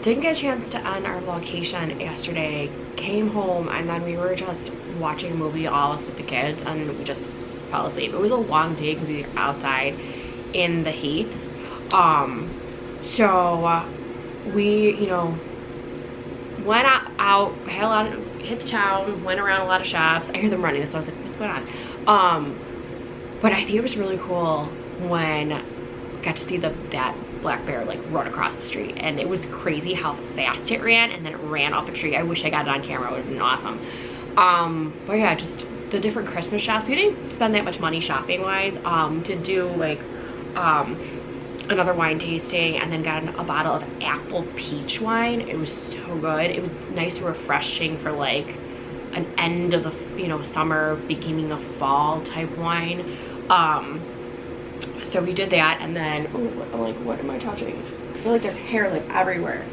didn't get a chance to end our vlogcation yesterday. Came home and then we were just watching a movie, all of us with the kids, and we just fell asleep. It was a long day because we were outside in the heat. So we, you know, went out, had a lot of, hit the town, went around a lot of shops. I hear them running, so I was like, what's going on? But I think it was really cool when I got to see that black bear like run across the street, and it was crazy how fast it ran, and then it ran off a tree. I wish I got it on camera, it would have been awesome. But yeah, just the different Christmas shops. We didn't spend that much money shopping wise, to do like another wine tasting, and then got a bottle of apple peach wine. It was so good. It was nice and refreshing for like an end of the, you know, summer, beginning of fall type wine. So we did that, and then I'm like, what am I touching? I feel like there's hair like everywhere.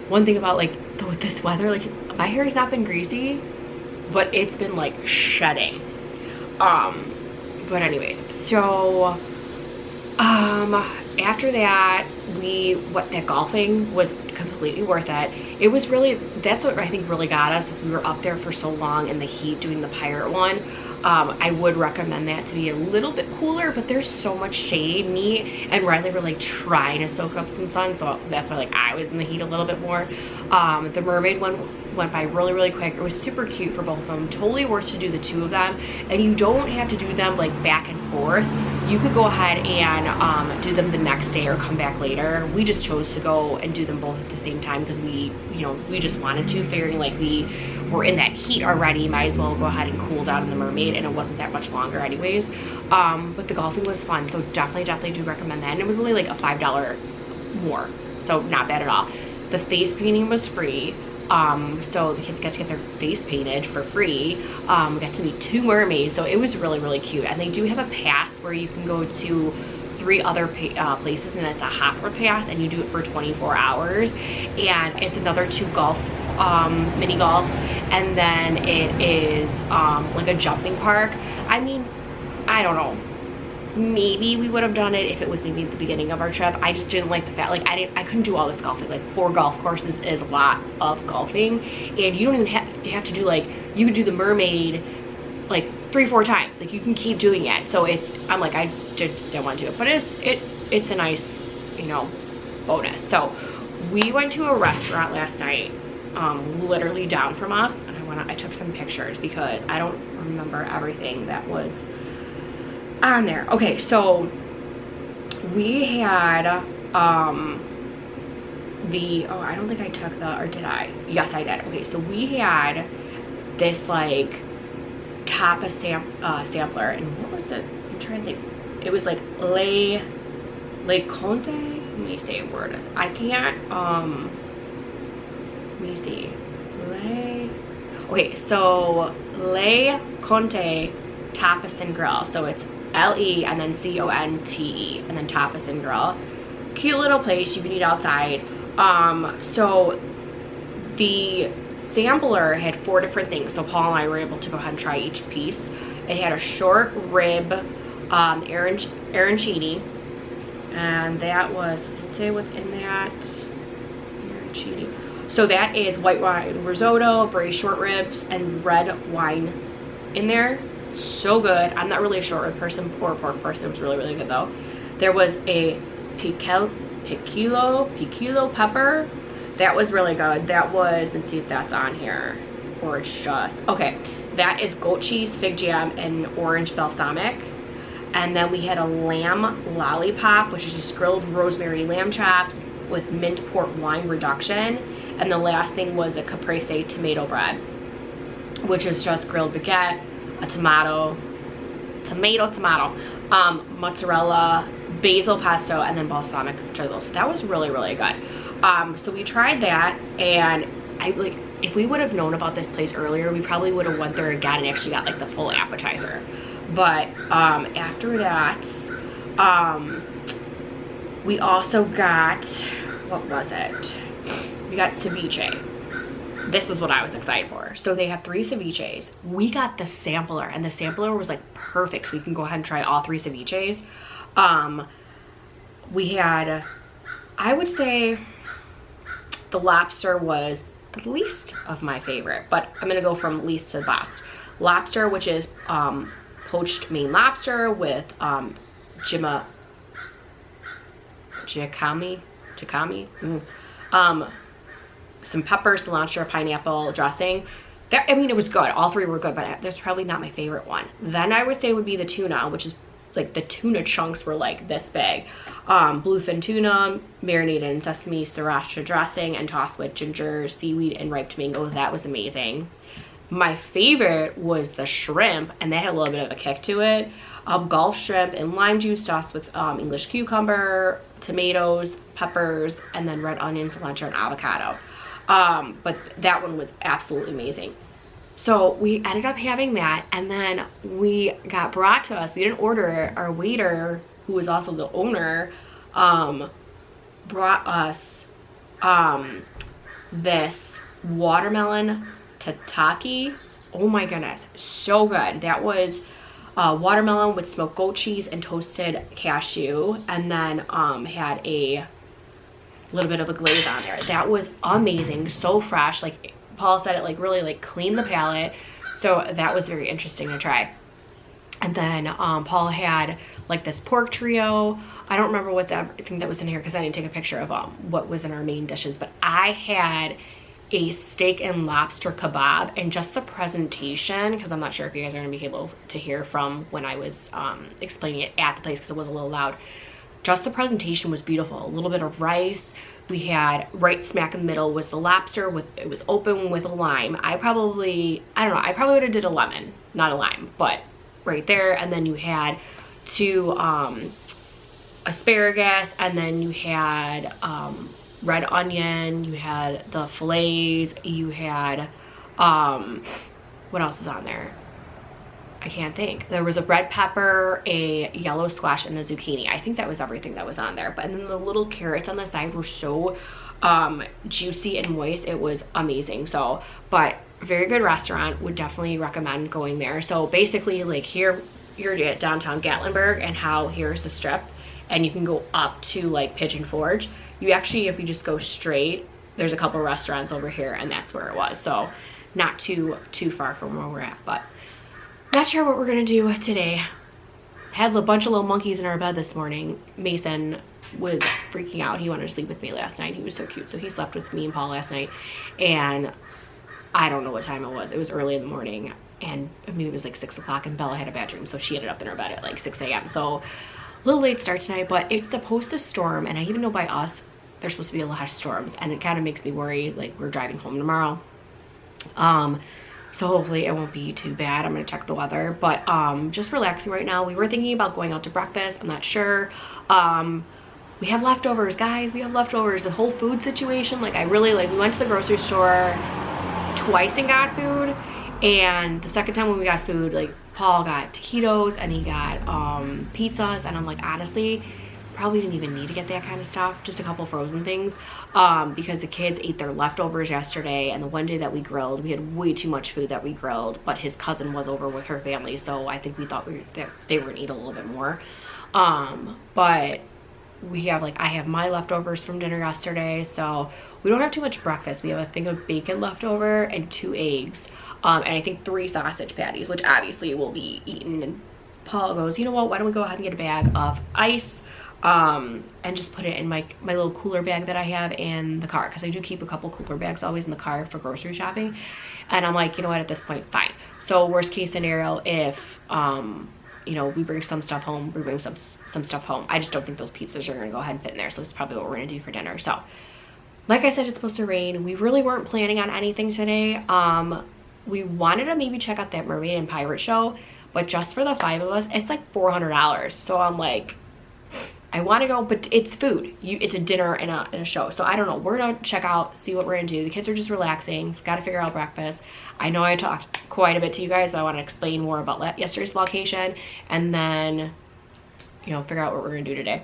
One thing about like with this weather, like my hair has not been greasy, but it's been like shedding. But anyways, so after that, that golfing was completely worth it. It was really, that's what I think really got us, is we were up there for so long in the heat doing the pirate one. I would recommend that to be a little bit cooler, but there's so much shade. Me and Riley were like trying to soak up some sun, so that's why like I was in the heat a little bit more. The mermaid one went by really, really quick. It was super cute for both of them. Totally worth to do the two of them, and you don't have to do them like back and forth. You could go ahead and do them the next day or come back later. We just chose to go and do them both at the same time because we, you know, we just wanted to, figuring like we were in that heat already, might as well go ahead and cool down in the mermaid, and it wasn't that much longer anyways. But the golfing was fun, so definitely do recommend that. And it was only like a $5 more, so not bad at all. The face painting was free. So the kids got to get their face painted for free. We got to meet 2 mermaids, so it was really, really cute. And they do have a pass where you can go to 3 other places, and it's a hopper pass, and you do it for 24 hours. And it's another 2 golf mini golfs, and then it is like a jumping park. I mean, I don't know, maybe we would have done it if it was maybe at the beginning of our trip. I just didn't like the fact, like I couldn't do all this golfing. Like 4 golf courses is a lot of golfing, and you don't even have to do, like, you could do the mermaid like 3-4 times. Like you can keep doing it. So I'm like, I just don't want to do it, but it's a nice, you know, bonus. So we went to a restaurant last night, literally down from us, and I took some pictures because I don't remember everything that was on there. Okay, so we had I don't think I took or did I? Yes, I did. Okay, so we had this like tapas sampler, and what was it? I'm trying to think. It was like Le Conte. Let me say what word is. I can't let me see. Okay, so Le Conte Tapas and Grill. So it's L-E and then C-O-N-T-E and then Tapas and Grill. Cute little place you can eat outside. So the sampler had 4 different things. So Paul and I were able to go ahead and try each piece. It had a short rib arancini, and that was, does it say what's in that? Arancini. So that is white wine risotto, braised short ribs, and red wine in there. So good. I'm not really a short rib person or a pork person. It was really, really good though. There was a piquillo pepper. That was really good. That was, let's see if that's on here, or it's just, okay. That is goat cheese, fig jam, and orange balsamic. And then we had a lamb lollipop, which is just grilled rosemary lamb chops with mint port wine reduction. And the last thing was a caprese tomato bread, which is just grilled baguette, a tomato, mozzarella, basil pesto, and then balsamic drizzle. So that was really, really good. So we tried that, and if we would have known about this place earlier, we probably would have went there again and actually got like the full appetizer. But after that, we also got, what was it? We got ceviche. This is what I was excited for. So they have 3 ceviches. We got the sampler, and the sampler was like perfect, so you can go ahead and try all 3 ceviches. We had, I would say, the lobster was the least of my favorite, but I'm gonna go from least to best. Lobster, which is poached Maine lobster with jicami, some pepper, cilantro, pineapple dressing. That, I mean, it was good. All three were good, but that's probably not my favorite one. Then I would say would be the tuna, which is like the tuna chunks were like this big. Bluefin tuna, marinated in sesame sriracha dressing and tossed with ginger, seaweed, and ripe mango. That was amazing. My favorite was the shrimp, and that had a little bit of a kick to it. Gulf shrimp and lime juice tossed with English cucumber, tomatoes, peppers, and then red onion, cilantro, and avocado. But that one was absolutely amazing. So we ended up having that, and then we got brought to us. We didn't order it. Our waiter, who was also the owner, brought us this watermelon tataki. Oh my goodness, so good. That was watermelon with smoked goat cheese and toasted cashew, and then had a little bit of a glaze on there. That was amazing, so fresh. Like Paul said, it like really like cleaned the palate, so that was very interesting to try. And then Paul had like this pork trio. I don't remember what's everything that was in here because I didn't take a picture of what was in our main dishes, but I had a steak and lobster kebab, and just the presentation, because I'm not sure if you guys are going to be able to hear from when I was explaining it at the place because it was a little loud. Just the presentation was beautiful. A little bit of rice. We had right smack in the middle was the lobster with, it was open with a lime. I probably would have did a lemon, not a lime, but right there. And then you had two asparagus, and then you had red onion, you had the fillets, you had what else was on there? I can't think. There was a red pepper, a yellow squash, and a zucchini. I think that was everything that was on there. But and then the little carrots on the side were so juicy and moist. It was amazing. So, but very good restaurant. Would definitely recommend going there. So basically, like here, you're at downtown Gatlinburg, and how here's the strip, and you can go up to like Pigeon Forge. You actually, if you just go straight, there's a couple restaurants over here, and that's where it was. So not too far from where we're at, but not sure what we're gonna do today. Had a bunch of little monkeys in our bed this morning. Mason was freaking out. He wanted to sleep with me last night. He was so cute. So he slept with me and Paul last night, and I don't know what time it was. It was early in the morning, and maybe it was like 6 o'clock, and Bella had a bad dream, so she ended up in her bed at like 6 a.m. So a little late start tonight, but it's supposed to storm, and I even know by us there's supposed to be a lot of storms, and it kind of makes me worry, like we're driving home tomorrow. So hopefully it won't be too bad. I'm gonna check the weather, but just relaxing right now. We were thinking about going out to breakfast. I'm not sure. We have leftovers, guys. We have leftovers. The whole food situation, like I really like, we went to the grocery store twice and got food, and the second time when we got food, like Paul got taquitos and he got pizzas, and I'm like, honestly, probably didn't even need to get that kind of stuff, just a couple frozen things, because the kids ate their leftovers yesterday, and the one day that we grilled, we had way too much food that we grilled, but his cousin was over with her family, so I think we thought that they were gonna eat a little bit more. But we have like, I have my leftovers from dinner yesterday, so we don't have too much breakfast. We have a thing of bacon left over and 2 eggs, and I think 3 sausage patties, which obviously will be eaten. And Paul goes, you know what, why don't we go ahead and get a bag of ice, and just put it in my little cooler bag that I have in the car, because I do keep a couple cooler bags always in the car for grocery shopping. And I'm like, you know what, at this point, fine. So worst case scenario, if you know, we bring some stuff home, we bring some stuff home. I just don't think those pizzas are gonna go ahead and fit in there, so it's probably what we're gonna do for dinner. So like I said, it's supposed to rain. We really weren't planning on anything today. We wanted to maybe check out that mermaid and pirate show, but just for the 5 of us, it's like $400. So I'm like, I want to go, but it's food. It's a dinner and a show. So I don't know. We're going to check out, see what we're going to do. The kids are just relaxing. Got to figure out breakfast. I know I talked quite a bit to you guys, but I want to explain more about yesterday's Vlogcation, and then, you know, figure out what we're going to do today.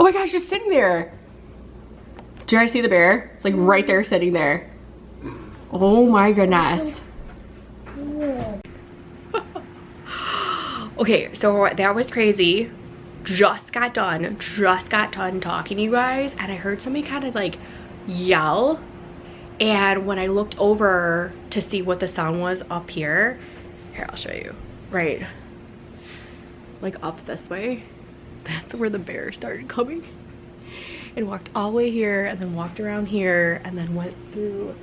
my gosh, just sitting there. Do you guys see the bear? It's like right there sitting there. Oh my goodness. Okay, so that was crazy. Just got done talking to you guys, and I heard somebody kind of like yell. And when I looked over to see what the sound was up here, I'll show you. Right, like up this way, that's where the bear started coming, and walked all the way here, and then walked around here, and then went through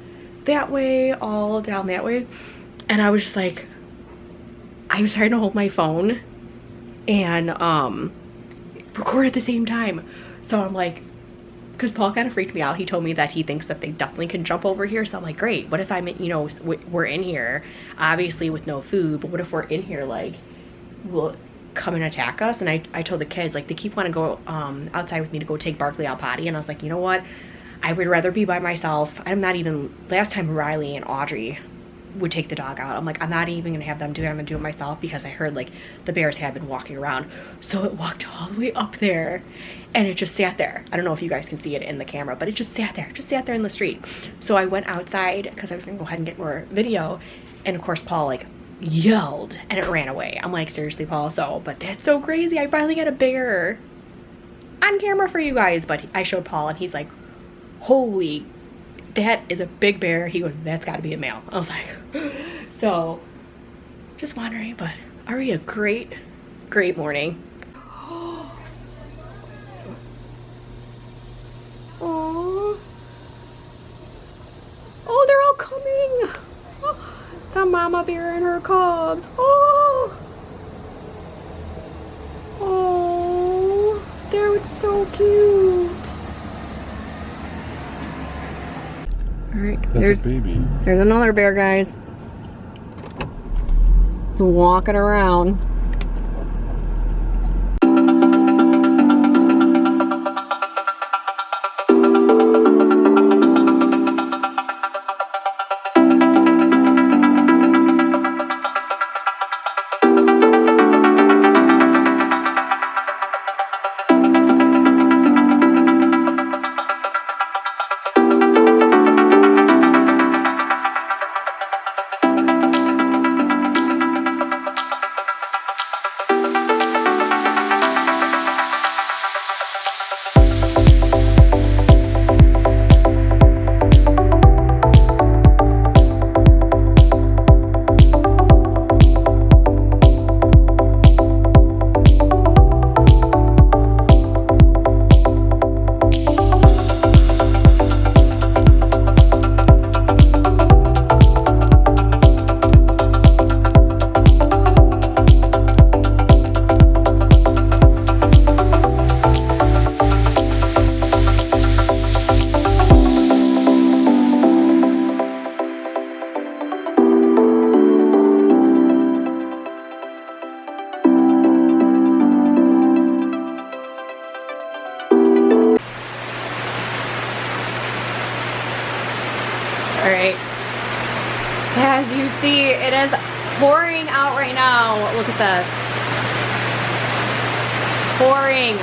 that way, all down that way. And I was just like, I was trying to hold my phone and record at the same time. So I'm like, because Paul kind of freaked me out. He told me that he thinks that they definitely can jump over here. So I'm like, great, what if I'm, you know, we're in here obviously with no food, but what if we're in here, like, will come and attack us? And I told the kids, like, they keep wanting to go outside with me to go take Barkley out potty, and I was like, you know what, I would rather be by myself. I'm not even, last time Riley and Audrey would take the dog out, I'm like, I'm not even gonna have them do it, I'm gonna do it myself, because I heard like the bears had been walking around. So it walked all the way up there, and it just sat there. I don't know if you guys can see it in the camera, but it just sat there in the street. So I went outside because I was gonna go ahead and get more video, and of course Paul like yelled and it ran away. I'm like, seriously, Paul? So, but that's so crazy, I finally got a bear on camera for you guys. But I showed Paul, and he's like, holy, that is a big bear. He goes, that's got to be a male. I was like, so just wondering, but already a great morning. Oh, they're all coming. It's a mama bear and her cubs. Oh, they're so cute. All right, there's a baby. There's another bear, guys. It's walking around. Alright, as you see, it is pouring out right now. Look at this. Pouring.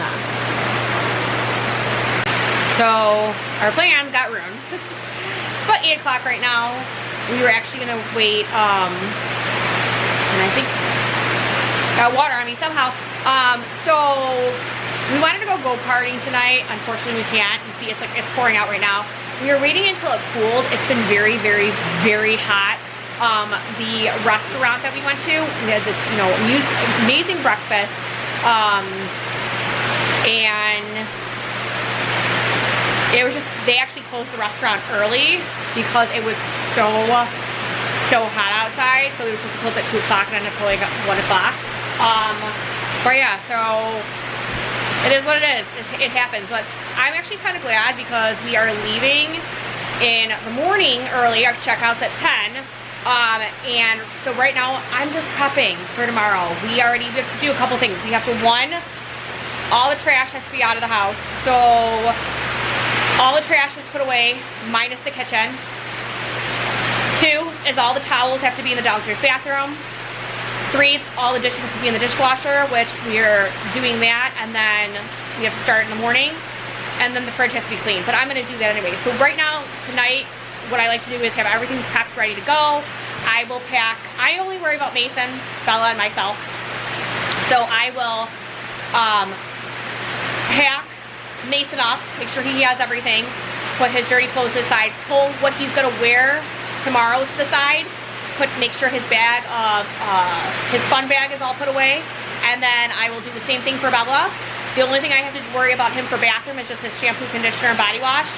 So our plans got ruined. It's about 8 o'clock right now. We were actually gonna wait, and I think got water on me somehow. So we wanted to go karting tonight. Unfortunately we can't. You see it's pouring out right now. We were waiting until it cooled. It's been very, very, very hot. The restaurant that we went to, we had this, you know, amazing breakfast. And it was just, they actually closed the restaurant early because it was so hot outside. So they were supposed to close at 2 o'clock and ended up until like 1 o'clock. But yeah, so it is what it is. It happens. But I'm actually kind of glad because we are leaving in the morning early. Our checkout's at 10. And so right now I'm just prepping for tomorrow. We have to do a couple things. We have to, one, all the trash has to be out of the house. So all the trash is put away, minus the kitchen. 2 is all the towels have to be in the downstairs bathroom. 3, all the dishes have to be in the dishwasher, which we're doing that. And then we have to start in the morning, and then the fridge has to be clean. But I'm gonna do that anyway. So right now, tonight, what I like to do is have everything prepped, ready to go. I will pack. I only worry about Mason, Bella, and myself. So I will pack Mason up, make sure he has everything, put his dirty clothes to the side, pull what he's gonna wear tomorrow to the side, make sure his bag of his fun bag is all put away, and then I will do the same thing for Bella. The only thing I have to worry about him for bathroom is just his shampoo, conditioner, and body wash.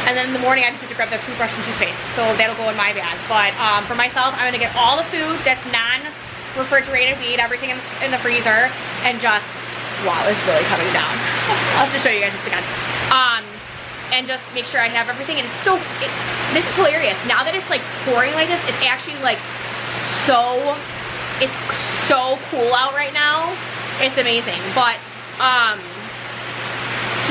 And then in the morning, I just have to grab the toothbrush and toothpaste. So that'll go in my bag. But for myself, I'm gonna get all the food that's non-refrigerated. We eat everything in the freezer, and just, wow, it's really coming down. I'll have to show you guys this again. And just make sure I have everything. And it's so, this is hilarious. Now that it's like pouring like this, it's actually like it's so cool out right now. It's amazing. But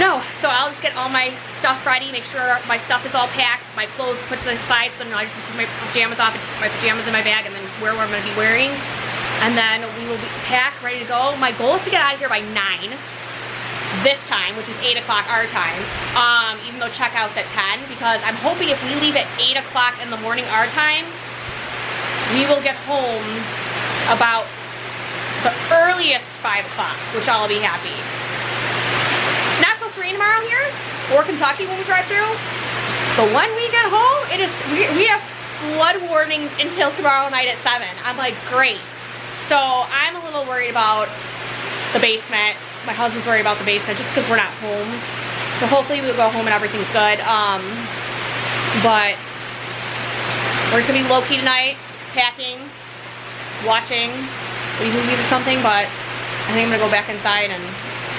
no, so I'll just get all my stuff ready, make sure my stuff is all packed, my clothes put to the side, so then I just put my pajamas off and put my pajamas in my bag and then wear what I'm going to be wearing. And then we will be packed, ready to go. My goal is to get out of here by 9 this time, which is 8 o'clock our time, even though checkout's at 10, because I'm hoping if we leave at 8 o'clock in the morning our time, we will get home about the earliest 5 o'clock, which I'll be happy. It's not supposed to rain tomorrow here, or Kentucky when we drive through, but when we get home, we have flood warnings until tomorrow night at 7. I'm like, great. So I'm a little worried about the basement. My husband's worried about the basement just because we're not home. So hopefully we'll go home and everything's good. But we're just gonna be low-key tonight, packing, watching movies or something, but I think I'm gonna go back inside and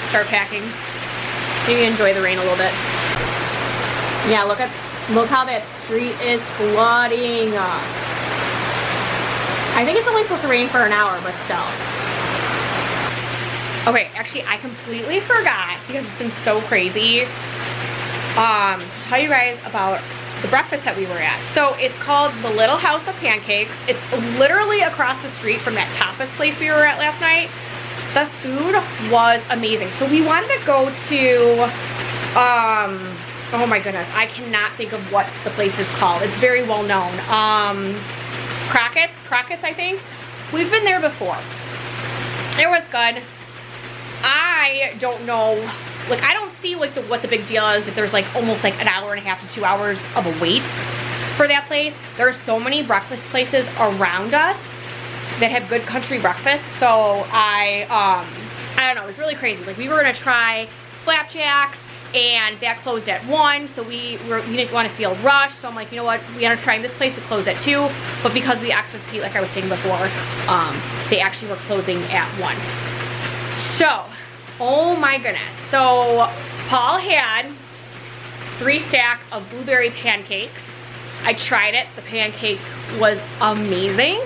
start packing. Maybe enjoy the rain a little bit. Yeah, look how that street is flooding. I think it's only supposed to rain for an hour, but still. Okay, actually I completely forgot, because it's been so crazy, to tell you guys about the breakfast that we were at. So it's called the Little House of Pancakes. It's literally across the street from that tapas place we were at last night. The food was amazing. So we wanted to go to, oh my goodness, I cannot think of what the place is called. It's very well known. Crockett's, I think. We've been there before. It was good. I don't know, like I don't see like what the big deal is, that there's like almost like an hour and a half to 2 hours of a wait for that place. There are so many breakfast places around us that have good country breakfast. So I don't know, it was really crazy. Like we were gonna try flapjacks, and that closed at 1, so we didn't want to feel rushed. So I'm like, you know what, we ended up trying this place. It closed at 2, but because of the excess heat, like I was saying before, they actually were closing at 1. So, oh my goodness. So Paul had 3 stacks of blueberry pancakes. I tried it. The pancake was amazing.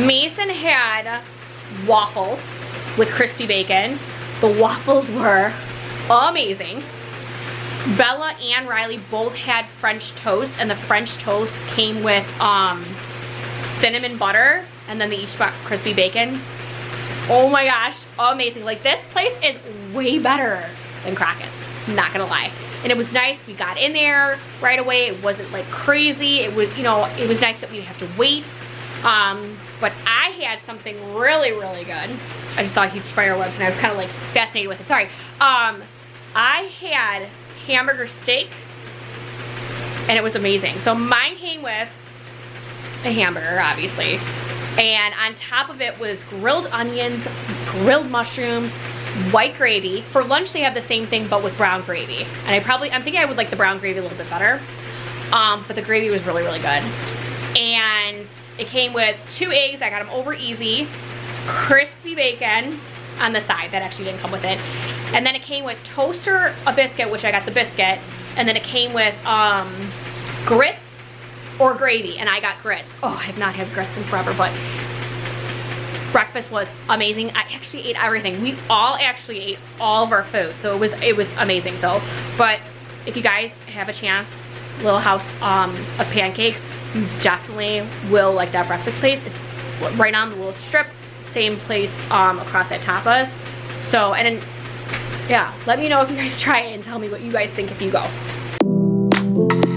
Mason had waffles with crispy bacon. The waffles were amazing. Bella and Riley both had French toast, and the French toast came with cinnamon butter, and then they each got crispy bacon. Oh my gosh, amazing. Like this place is way better than Crockett's, not gonna lie. And it was nice, we got in there right away. It wasn't like crazy. It was, you know, it was nice that we didn't have to wait. But I had something really, really good. I just saw a huge spider webs and I was kind of like fascinated with it, sorry. I had hamburger steak, and it was amazing. So mine came with a hamburger, obviously. And on top of it was grilled onions, grilled mushrooms, white gravy. For lunch they have the same thing but with brown gravy. And I'm thinking I would like the brown gravy a little bit better. But the gravy was really, really good. And it came with 2 eggs, I got them over easy, crispy bacon on the side, that actually didn't come with it. And then it came with toast or a biscuit, which I got the biscuit. And then it came with grits or gravy, and I got grits. Oh, I have not had grits in forever, but breakfast was amazing. I actually ate everything. We all actually ate all of our food, so it was amazing. So, but if you guys have a chance, Little House of Pancakes, you definitely will like that breakfast place. It's right on the little strip, same place across at Tapas. So, and then yeah, let me know if you guys try it and tell me what you guys think if you go.